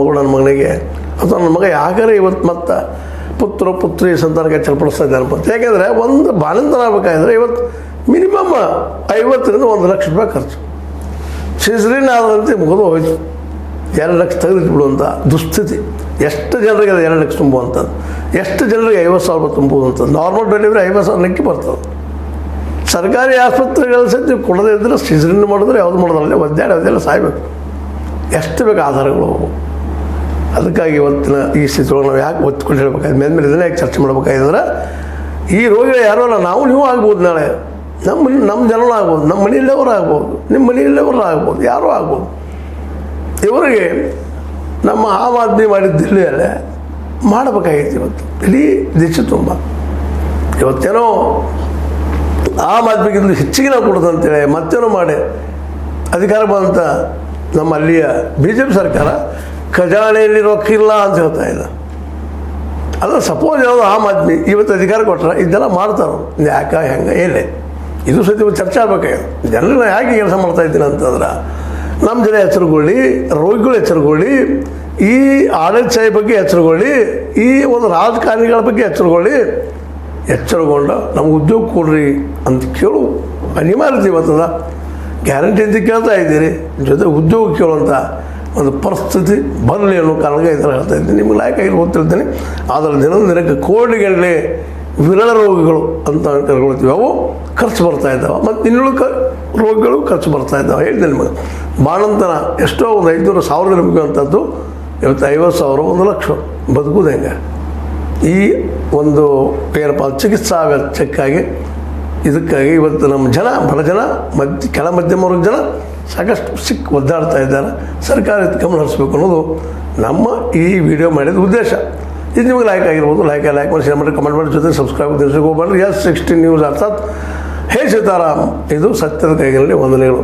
ಮಗಳು ನನ್ನ ಮಗನಿಗೆ ಅಥವಾ ನನ್ನ ಮಗ ಯಾಕಾರೆ ಇವತ್ತು ಮತ್ತೆ ಪುತ್ರ ಪುತ್ರಿ ಸಂತಾನಕ್ಕೆ ಚಲ್ಪಡಿಸ್ತಾ ಇದ್ದಾರೆ ಅಂತ. ಯಾಕೆಂದರೆ ಒಂದು ಬಾಣಂತನ ಆಗಬೇಕಾದ್ರೆ ಇವತ್ತು ಮಿನಿಮಮ್ 50ರಿಂದ 1 ಲಕ್ಷ ರೂಪಾಯಿ ಖರ್ಚು. ಸಿಸರಿನ್ ಆದಂತೆ ಮುಗಿದು ಹೋಯ್ತು, 2 ಲಕ್ಷ ತೆಗೆದಿಟ್ಬಿಡುವಂಥ ದುಸ್ಥಿತಿ. ಎಷ್ಟು ಜನರಿಗೆ ಅದು 2 ಲಕ್ಷ ತುಂಬುವಂಥದ್ದು, ಎಷ್ಟು ಜನರಿಗೆ 50,000 ತುಂಬುವಂಥದ್ದು. ನಾರ್ಮಲ್ ಡೆಲಿವರಿ 50,000 ಲೆಕ್ಕಿ ಬರ್ತದೆ. ಸರ್ಕಾರಿ ಆಸ್ಪತ್ರೆಗಳ ಸಹಿತ ಕೊಡದೇ ಇದ್ದರೆ ಸಿಸರಿನ್ ಮಾಡಿದ್ರೆ ಯಾವುದು ಮಾಡೋದ್ರಲ್ಲೇ ಒದ್ದಾಡಿ ಸಾಯ್ಬೇಕು. ಎಷ್ಟು ಬೇಕು ಆಧಾರಗಳು. ಅದಕ್ಕಾಗಿ ಇವತ್ತಿನ ಈ ಸ್ಥಿತಿಯೊಳಗೆ ನಾವು ಯಾಕೆ ಒತ್ಕೊಂಡು ಹೇಳ್ಬೇಕಾದ್ರೆ ಮೇಲೆ ಇದನ್ನೇ ಯಾಕೆ ಚರ್ಚೆ ಮಾಡ್ಬೇಕಾಗಿದ್ರೆ ಈ ರೋಗಿಗಳು ಯಾರೋ ಅಲ್ಲ, ನಾವು ನೀವು ಆಗ್ಬೋದು, ನಾಳೆ ನಮ್ಮ ಜನನೂ ಆಗ್ಬೋದು, ನಮ್ಮ ಮನೆಯಲ್ಲವರು ಆಗ್ಬೋದು, ನಿಮ್ಮ ಮನೆಯಲ್ಲವರು ಆಗ್ಬೋದು, ಯಾರೂ ಆಗ್ಬೋದು. ಇವರಿಗೆ ನಮ್ಮ ಆಮ್ ಆದ್ಮಿ ಮಾಡಿದ ದಿಲ್ಲಿಯಲ್ಲೇ ಮಾಡಬೇಕಾಗಿತ್ತು. ಇವತ್ತು ಇಡೀ ದೇಶ ತುಂಬ ಇವತ್ತೇನೋ ಆಮ್ ಆದ್ಮಿಗಿಂತ ಹೆಚ್ಚಿಗೆ ನಾವು ಕೊಡೋದಂತೇಳಿ ಮತ್ತೇನೋ ಮಾಡಿ ಅಧಿಕಾರ ಬಂದಂಥ ನಮ್ಮ ಅಲ್ಲಿಯ BJP ಸರ್ಕಾರ ಖಜಾನೆಯಲ್ಲಿ ರೊಕ್ಕಿಲ್ಲ ಅಂತ ಹೇಳ್ತಾ ಇಲ್ಲ. ಅಲ್ಲ, ಸಪೋಸ್ ಯಾವುದು ಆಮ್ ಆದ್ಮಿ ಇವತ್ತು ಅಧಿಕಾರ ಕೊಟ್ಟರೆ ಇದೆಲ್ಲ ಮಾಡ್ತಾರೆ. ಯಾಕೆ ಹೆಂಗೆ ಏನೇ ಇದು ಸಹಿತ ಚರ್ಚೆ ಆಗ್ಬೇಕಾಗಿತ್ತು. ಜನರನ್ನ ಯಾಕೆ ಕೆಲಸ ಮಾಡ್ತಾ ಇದ್ದೀನಿ ಅಂತಂದ್ರೆ ನಮ್ಮ ಜನ ಎಚ್ಚರಗೊಳ್ಳಿ, ರೋಗಿಗಳು ಎಚ್ಚರಗೊಳ್ಳಿ, ಈ ಆಡಳಿತಶಾಹಿ ಬಗ್ಗೆ ಎಚ್ಚರಗೊಳ್ಳಿ, ಈ ಒಂದು ರಾಜಕಾರಣಿಗಳ ಬಗ್ಗೆ ಎಚ್ಚರಗೊಂಡು ನಮ್ಗೆ ಉದ್ಯೋಗ ಕೊಡ್ರಿ ಅಂತ ಕೇಳು ಅನಿವಾರ್ಯತೆ ಇವತ್ತದ. ಗ್ಯಾರಂಟಿ ಅಂತ ಕೇಳ್ತಾ ಇದ್ದೀರಿ, ಜೊತೆ ಉದ್ಯೋಗ ಕೇಳುವಂಥ ಒಂದು ಪರಿಸ್ಥಿತಿ ಬರಲಿ ಅನ್ನೋ ಕಾರಣಕ್ಕೆ ಈ ಥರ ಹೇಳ್ತಾ ಇದ್ದೀನಿ. ನಿಮ್ಗೆ ಲಾಯಕಾಗಿ ಗೊತ್ತಿರ್ತೀನಿ. ಆದರೆ ದಿನಕ್ಕೆ ಕೋಟಿಗಟ್ಟಲೆ ವಿರಳ ರೋಗಗಳು ಅಂತ ಕರ್ಕೊಳ್ತೀವಿ, ಅವು ಖರ್ಚು ಬರ್ತಾ ಇದ್ದಾವೆ. ಮತ್ತು ಇನ್ನುಳಿದ ರೋಗಗಳು ಖರ್ಚು ಬರ್ತಾ ಇದ್ದಾವೆ. ಹೇಳಿದೆ ನಿಮಗೆ ಬಾಣಂತನ ಎಷ್ಟೋ ಒಂದು 500,000 ಮುಗಿಯುವಂಥದ್ದು ಇವತ್ತು 50,000 1 ಲಕ್ಷ ಬದುಕುವುದು ಹೆಂಗೆ? ಈ ಒಂದು ಏನಪ್ಪ ಚಿಕಿತ್ಸಾ ವೆಚ್ಚಕ್ಕಾಗಿ ಇದಕ್ಕಾಗಿ ಇವತ್ತು ನಮ್ಮ ಜನ ಬಡ ಜನ ಕೆಳ ಮಧ್ಯಮ ವರ್ಗದ ಜನ ಸಾಕಷ್ಟು ಒದ್ದಾಡ್ತಾ ಇದ್ದಾರೆ. ಸರ್ಕಾರ ಗಮನ ಹರಿಸ್ಬೇಕು ಅನ್ನೋದು ನಮ್ಮ ಈ ವಿಡಿಯೋ ಮಾಡಿದ ಉದ್ದೇಶ. ಇದು ನಿಮಗೆ ಲೈಕ್ ಆಗಿರ್ಬೋದು, ಲೈಕ್ ಮಾಡಿ, ಶೇರ್ ಮಾಡಿ, ಕಮೆಂಟ್ ಮಾಡಿ, ಜೊತೆ ಸಬ್ಸ್ಕ್ರೈಬ್ ಹೋಗ್ಬಾರ್ದು. S16 ನ್ಯೂಸ್ ಅರ್ಥಾತ್ ಹೇ ಸೀತಾರಾಮ್, ಇದು ಸತ್ಯದ ಕೈಗಳಲ್ಲಿ ವಂದನೆಗಳು.